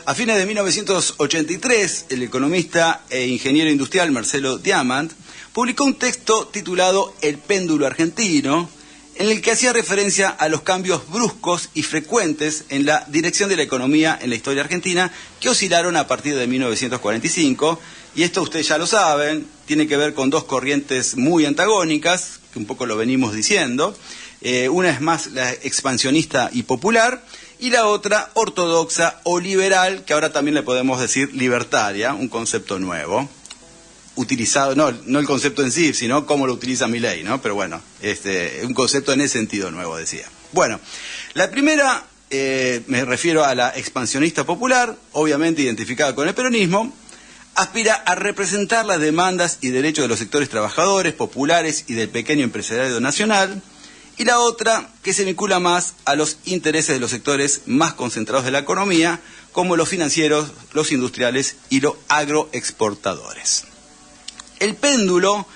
A fines de 1983, el economista e ingeniero industrial Marcelo Diamant publicó un texto titulado El péndulo argentino, en el que hacía referencia a los cambios bruscos y frecuentes en la dirección de la economía en la historia argentina, que oscilaron a partir de 1945, y esto ustedes ya lo saben, tiene que ver con dos corrientes muy antagónicas, que un poco lo venimos diciendo. Una es más la expansionista y popular, y la otra ortodoxa o liberal, que ahora también le podemos decir libertaria, un concepto nuevo, utilizado, no el concepto en sí, sino cómo lo utiliza Milei, ¿no? Pero bueno, un concepto en ese sentido nuevo, decía. Bueno, la primera, me refiero a la expansionista popular, obviamente identificada con el peronismo, aspira a representar las demandas y derechos de los sectores trabajadores, populares y del pequeño empresariado nacional. Y la otra, que se vincula más a los intereses de los sectores más concentrados de la economía, como los financieros, los industriales y los agroexportadores. El péndulo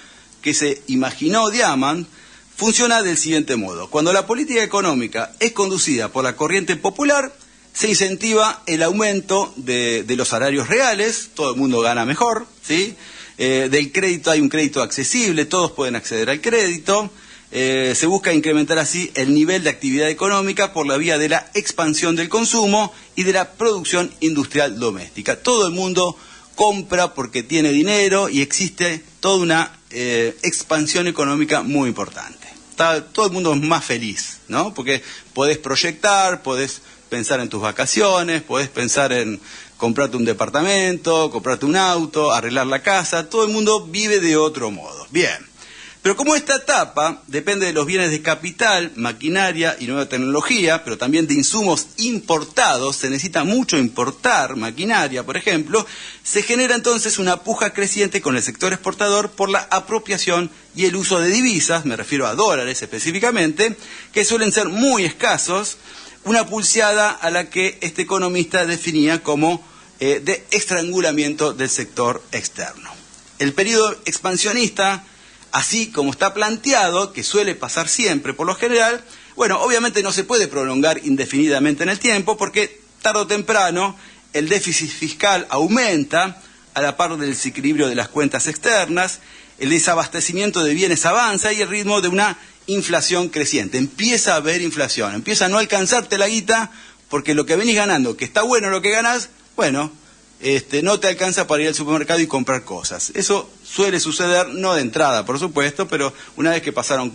que se imaginó Diamant funciona del siguiente modo. Cuando la política económica es conducida por la corriente popular, se incentiva el aumento de los salarios reales, todo el mundo gana mejor, ¿sí? Del crédito hay un crédito accesible, todos pueden acceder al crédito. Se busca incrementar así el nivel de actividad económica por la vía de la expansión del consumo y de la producción industrial doméstica. Todo el mundo compra porque tiene dinero y existe toda una expansión económica muy importante. Todo el mundo es más feliz, ¿no? Porque podés proyectar, podés pensar en tus vacaciones, podés pensar en comprarte un departamento, comprarte un auto, arreglar la casa. Todo el mundo vive de otro modo. Bien. Pero como esta etapa depende de los bienes de capital, maquinaria y nueva tecnología, pero también de insumos importados, se necesita mucho importar maquinaria, por ejemplo, se genera entonces una puja creciente con el sector exportador por la apropiación y el uso de divisas, me refiero a dólares específicamente, que suelen ser muy escasos, una pulseada a la que este economista definía como de estrangulamiento del sector externo. El periodo expansionista, así como está planteado, que suele pasar siempre por lo general, bueno, obviamente no se puede prolongar indefinidamente en el tiempo porque tarde o temprano el déficit fiscal aumenta a la par del desequilibrio de las cuentas externas, el desabastecimiento de bienes avanza y el ritmo de una inflación creciente. Empieza a haber inflación, empieza a no alcanzarte la guita porque lo que venís ganando, que está bueno lo que ganás, bueno, no te alcanza para ir al supermercado y comprar cosas. Eso suele suceder, no de entrada, por supuesto, pero una vez que pasaron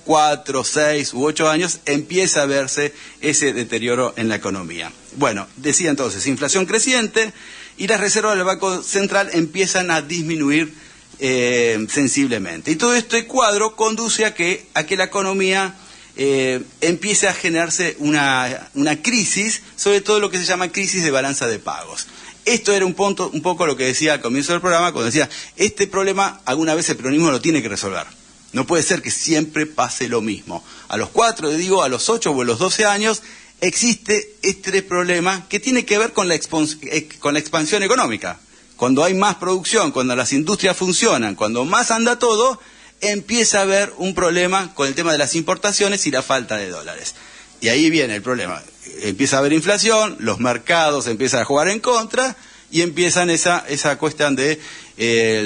4, 6 u 8 años, empieza a verse ese deterioro en la economía. Bueno, decía entonces, inflación creciente y las reservas del Banco Central empiezan a disminuir sensiblemente. Y todo este cuadro conduce a que la economía empiece a generarse una crisis, sobre todo lo que se llama crisis de balanza de pagos. Esto era un poco lo que decía al comienzo del programa, cuando decía, este problema alguna vez el peronismo lo tiene que resolver. No puede ser que siempre pase lo mismo. A los 4, a los 8 o a los 12 años, existe este problema que tiene que ver con la expansión económica. Cuando hay más producción, cuando las industrias funcionan, cuando más anda todo, empieza a haber un problema con el tema de las importaciones y la falta de dólares. Y ahí viene el problema. Empieza a haber inflación, los mercados empiezan a jugar en contra y empiezan esa cuestión de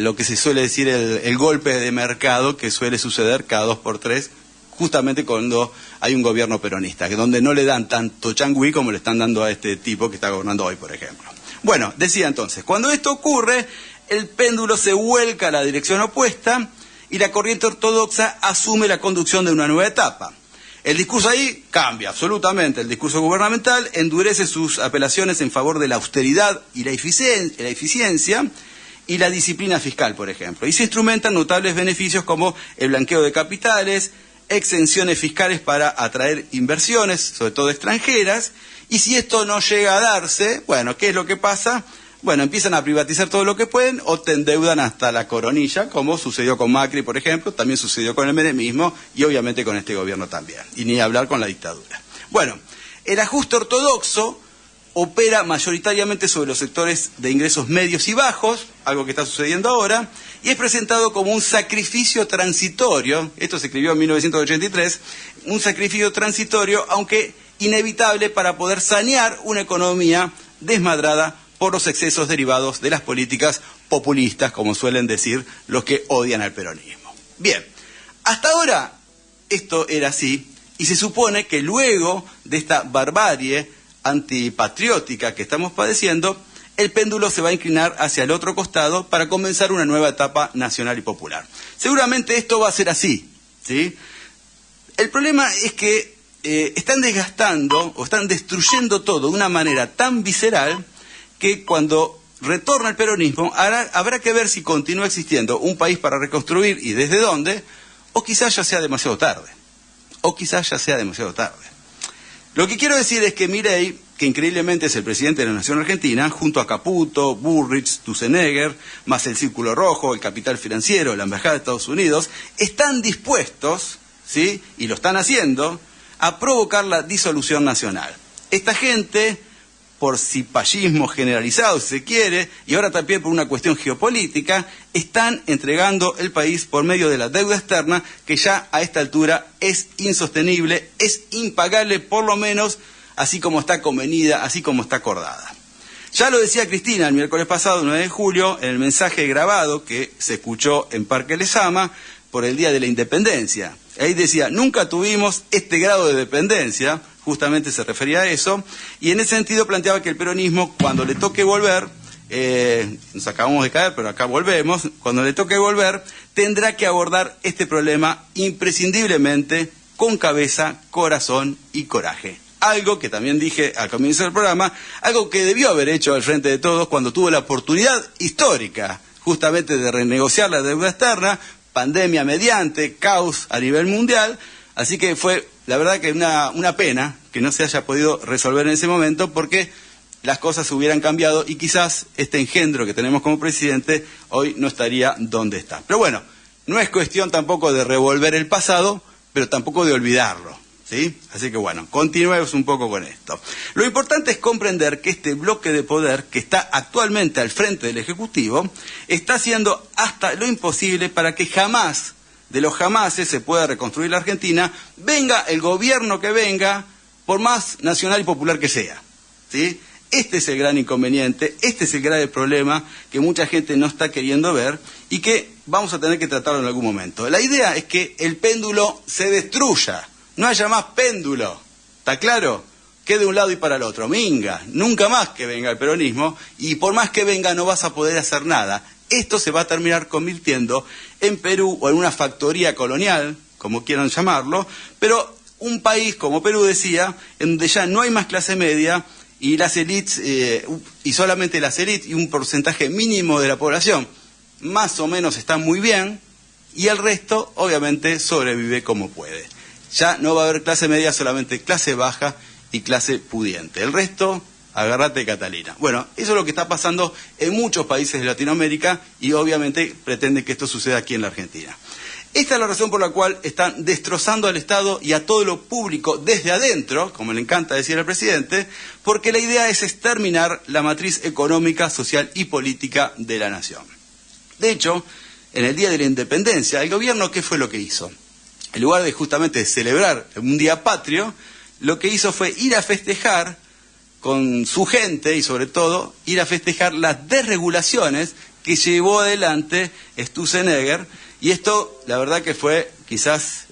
lo que se suele decir el golpe de mercado que suele suceder cada 2 por 3, justamente cuando hay un gobierno peronista, que donde no le dan tanto changüí como le están dando a este tipo que está gobernando hoy, por ejemplo. Bueno, decía entonces, cuando esto ocurre, el péndulo se vuelca a la dirección opuesta y la corriente ortodoxa asume la conducción de una nueva etapa. El discurso ahí cambia absolutamente, el discurso gubernamental endurece sus apelaciones en favor de la austeridad y la eficiencia y la disciplina fiscal, por ejemplo. Y se instrumentan notables beneficios como el blanqueo de capitales, exenciones fiscales para atraer inversiones, sobre todo extranjeras, y si esto no llega a darse, bueno, ¿qué es lo que pasa? Bueno, empiezan a privatizar todo lo que pueden o te endeudan hasta la coronilla, como sucedió con Macri, por ejemplo, también sucedió con el menemismo y obviamente con este gobierno también, y ni hablar con la dictadura. Bueno, el ajuste ortodoxo opera mayoritariamente sobre los sectores de ingresos medios y bajos, algo que está sucediendo ahora, y es presentado como un sacrificio transitorio, esto se escribió en 1983, un sacrificio transitorio, aunque inevitable para poder sanear una economía desmadrada por los excesos derivados de las políticas populistas, como suelen decir los que odian al peronismo. Bien, hasta ahora esto era así, y se supone que luego de esta barbarie antipatriótica que estamos padeciendo, el péndulo se va a inclinar hacia el otro costado para comenzar una nueva etapa nacional y popular. Seguramente esto va a ser así, ¿sí? El problema es que están desgastando o están destruyendo todo de una manera tan visceral que cuando retorna el peronismo habrá que ver si continúa existiendo un país para reconstruir y desde dónde, o quizás ya sea demasiado tarde. Lo que quiero decir es que Milei, que increíblemente es el presidente de la Nación Argentina, junto a Caputo, Bullrich, Sturzenegger, más el Círculo Rojo, el capital financiero, la Embajada de Estados Unidos, están dispuestos, ¿sí?, y lo están haciendo, a provocar la disolución nacional. Esta gente, por cipallismo generalizado, si se quiere, y ahora también por una cuestión geopolítica, están entregando el país por medio de la deuda externa, que ya a esta altura es insostenible, es impagable, por lo menos así como está convenida, así como está acordada. Ya lo decía Cristina el miércoles pasado, 9 de julio, en el mensaje grabado que se escuchó en Parque Lezama por el Día de la Independencia. Ahí decía, nunca tuvimos este grado de dependencia, justamente se refería a eso, y en ese sentido planteaba que el peronismo, cuando le toque volver, nos acabamos de caer, pero acá volvemos, cuando le toque volver, tendrá que abordar este problema imprescindiblemente con cabeza, corazón y coraje. Algo que también dije al comienzo del programa, algo que debió haber hecho al Frente de Todos cuando tuvo la oportunidad histórica, justamente de renegociar la deuda externa, pandemia mediante, caos a nivel mundial, así que fue la verdad que una pena que no se haya podido resolver en ese momento porque las cosas hubieran cambiado y quizás este engendro que tenemos como presidente hoy no estaría donde está. Pero bueno, no es cuestión tampoco de revolver el pasado, pero tampoco de olvidarlo, ¿sí? Así que bueno, continuemos un poco con esto. Lo importante es comprender que este bloque de poder que está actualmente al frente del Ejecutivo está haciendo hasta lo imposible para que jamás de los jamases se pueda reconstruir la Argentina, venga el gobierno que venga, por más nacional y popular que sea, ¿sí? Este es el gran inconveniente, este es el grave problema que mucha gente no está queriendo ver y que vamos a tener que tratarlo en algún momento. La idea es que el péndulo se destruya, no haya más péndulo, ¿está claro? Que de un lado y para el otro, minga, nunca más que venga el peronismo y por más que venga no vas a poder hacer nada. Esto se va a terminar convirtiendo en Perú o en una factoría colonial, como quieran llamarlo, pero un país, como Perú decía, en donde ya no hay más clase media y las élites, y solamente las élites y un porcentaje mínimo de la población, más o menos está muy bien, y el resto, obviamente, sobrevive como puede. Ya no va a haber clase media, solamente clase baja y clase pudiente. El resto, agárrate Catalina. Bueno, eso es lo que está pasando en muchos países de Latinoamérica y obviamente pretende que esto suceda aquí en la Argentina. Esta es la razón por la cual están destrozando al Estado y a todo lo público desde adentro, como le encanta decir al presidente, porque la idea es exterminar la matriz económica, social y política de la nación. De hecho, en el Día de la Independencia, el gobierno, ¿qué fue lo que hizo? En lugar de justamente celebrar un día patrio, lo que hizo fue ir a festejar con su gente y sobre todo ir a festejar las desregulaciones que llevó adelante Sturzenegger, y esto la verdad que fue quizás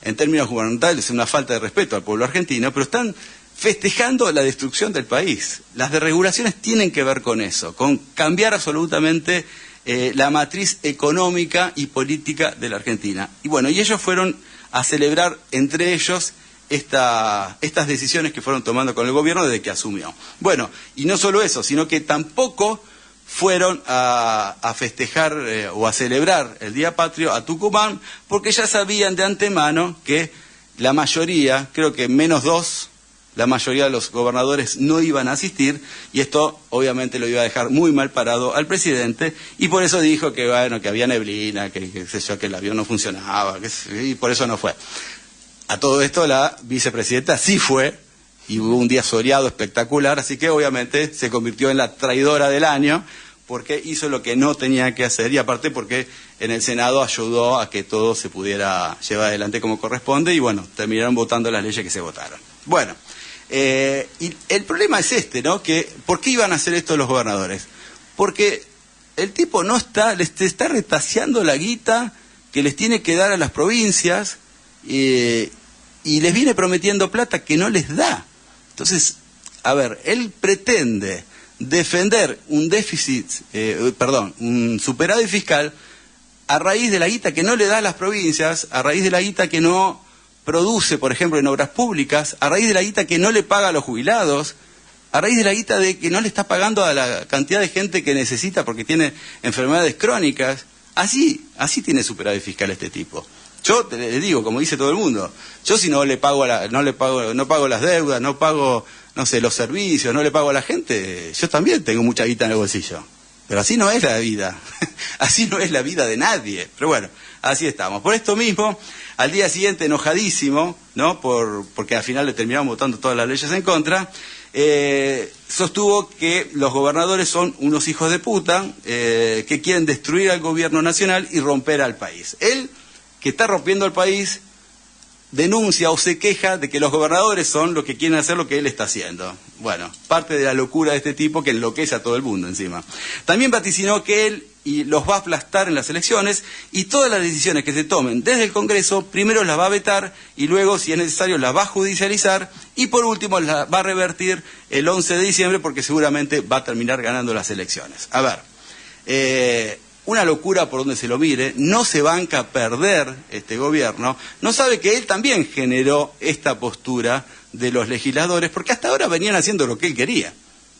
en términos gubernamentales una falta de respeto al pueblo argentino, pero están festejando la destrucción del país. Las desregulaciones tienen que ver con eso, con cambiar absolutamente la matriz económica y política de la Argentina. Y bueno, y ellos fueron a celebrar entre ellos estas decisiones que fueron tomando con el gobierno desde que asumió. Bueno, y no solo eso, sino que tampoco fueron a festejar o a celebrar el Día Patrio a Tucumán, porque ya sabían de antemano que la mayoría, creo que menos 2, la mayoría de los gobernadores no iban a asistir, y esto obviamente lo iba a dejar muy mal parado al presidente, y por eso dijo que bueno, que había neblina, que el avión no funcionaba, y por eso no fue. A todo esto la vicepresidenta sí fue, y hubo un día soleado espectacular, así que obviamente se convirtió en la traidora del año, porque hizo lo que no tenía que hacer, y aparte porque en el Senado ayudó a que todo se pudiera llevar adelante como corresponde, y bueno, terminaron votando las leyes que se votaron. Bueno, Y el problema es este, ¿no? Que, ¿por qué iban a hacer esto los gobernadores? Porque el tipo les está retaseando la guita que les tiene que dar a las provincias y les viene prometiendo plata que no les da. Entonces, a ver, él pretende defender un un superávit fiscal a raíz de la guita que no le da a las provincias, a raíz de la guita que no produce, por ejemplo, en obras públicas, a raíz de la guita que no le paga a los jubilados, a raíz de la guita de que no le está pagando a la cantidad de gente que necesita porque tiene enfermedades crónicas. Así tiene superávit fiscal este tipo. Yo le digo, como dice todo el mundo, yo si no pago las deudas, no pago, no sé, los servicios, no le pago a la gente, yo también tengo mucha guita en el bolsillo. Pero así no es la vida, así no es la vida de nadie. Pero bueno, así estamos. Por esto mismo, al día siguiente, enojadísimo, ¿no? Porque al final le terminaron votando todas las leyes en contra, sostuvo que los gobernadores son unos hijos de puta que quieren destruir al gobierno nacional y romper al país. Él, que está rompiendo al país, denuncia o se queja de que los gobernadores son los que quieren hacer lo que él está haciendo. Bueno, parte de la locura de este tipo que enloquece a todo el mundo encima. También vaticinó que él los va a aplastar en las elecciones y todas las decisiones que se tomen desde el Congreso, primero las va a vetar y luego, si es necesario, las va a judicializar y por último las va a revertir el 11 de diciembre porque seguramente va a terminar ganando las elecciones. A ver, una locura por donde se lo mire, no se banca a perder este gobierno, no sabe que él también generó esta postura de los legisladores, porque hasta ahora venían haciendo lo que él quería.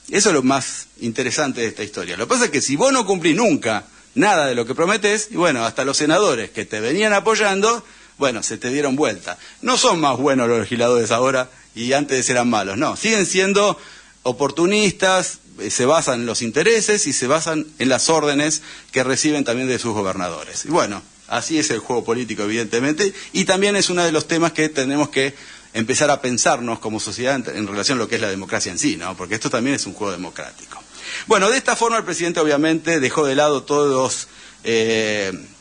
Eso es lo más interesante de esta historia. Lo que pasa es que si vos no cumplís nunca nada de lo que prometés, y bueno, hasta los senadores que te venían apoyando, bueno, se te dieron vuelta. No son más buenos los legisladores ahora y antes eran malos, no, siguen siendo oportunistas, se basan en los intereses y se basan en las órdenes que reciben también de sus gobernadores. Y bueno, así es el juego político, evidentemente, y también es uno de los temas que tenemos que empezar a pensarnos como sociedad en relación a lo que es la democracia en sí, ¿no? Porque esto también es un juego democrático. Bueno, de esta forma el presidente obviamente dejó de lado todos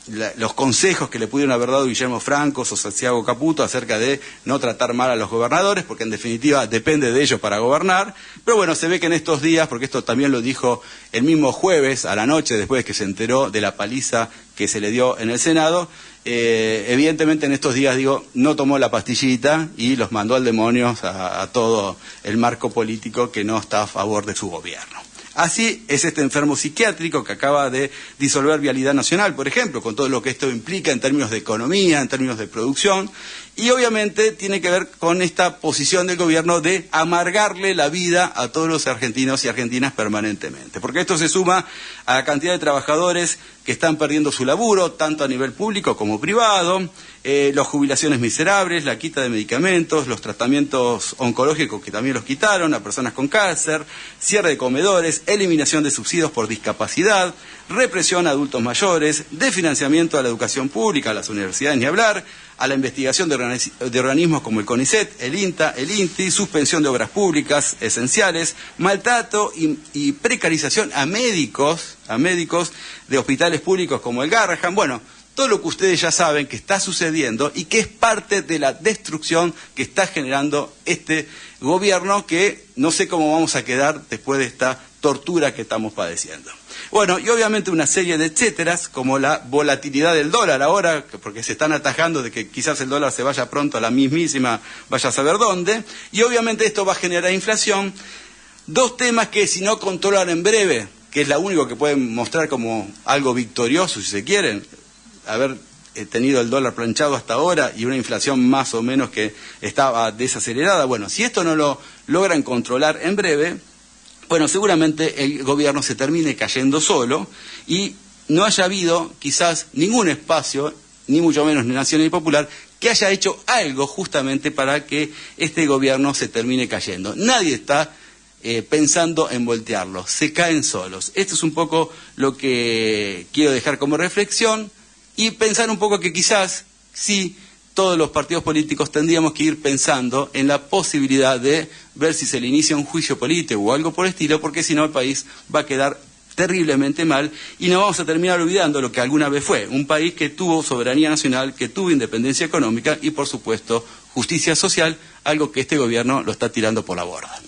los consejos que le pudieron haber dado Guillermo Franco o Santiago Caputo acerca de no tratar mal a los gobernadores, porque en definitiva depende de ellos para gobernar. Pero bueno, se ve que en estos días, porque esto también lo dijo el mismo jueves a la noche, después de que se enteró de la paliza que se le dio en el Senado, evidentemente en estos días, no tomó la pastillita y los mandó al demonio a todo el marco político que no está a favor de su gobierno. Así es este enfermo psiquiátrico que acaba de disolver Vialidad Nacional, por ejemplo, con todo lo que esto implica en términos de economía, en términos de producción, y obviamente tiene que ver con esta posición del gobierno de amargarle la vida a todos los argentinos y argentinas permanentemente, porque esto se suma a la cantidad de trabajadores que están perdiendo su laburo, tanto a nivel público como privado, las jubilaciones miserables, la quita de medicamentos, los tratamientos oncológicos que también los quitaron a personas con cáncer, cierre de comedores, eliminación de subsidios por discapacidad, represión a adultos mayores, desfinanciamiento a la educación pública, a las universidades ni hablar, a la investigación de organismos como el CONICET, el INTA, el INTI, suspensión de obras públicas esenciales, maltrato y precarización a médicos de hospitales públicos como el Garrahan. Bueno, todo lo que ustedes ya saben que está sucediendo y que es parte de la destrucción que está generando este gobierno, que no sé cómo vamos a quedar después de esta tortura que estamos padeciendo. Bueno, y obviamente una serie de etcéteras, como la volatilidad del dólar ahora, porque se están atajando de que quizás el dólar se vaya pronto a la mismísima, vaya a saber dónde, y obviamente esto va a generar inflación. Dos temas que si no controlan en breve, que es lo único que pueden mostrar como algo victorioso, si se quieren, haber tenido el dólar planchado hasta ahora y una inflación más o menos que estaba desacelerada. Bueno, si esto no lo logran controlar en breve, bueno, seguramente el gobierno se termine cayendo solo y no haya habido quizás ningún espacio, ni mucho menos nacional y popular, que haya hecho algo justamente para que este gobierno se termine cayendo. Nadie está pensando en voltearlo, se caen solos. Esto es un poco lo que quiero dejar como reflexión y pensar un poco que quizás sí, todos los partidos políticos tendríamos que ir pensando en la posibilidad de ver si se le inicia un juicio político o algo por el estilo, porque si no el país va a quedar terriblemente mal y nos vamos a terminar olvidando lo que alguna vez fue un país que tuvo soberanía nacional, que tuvo independencia económica y por supuesto justicia social, algo que este gobierno lo está tirando por la borda.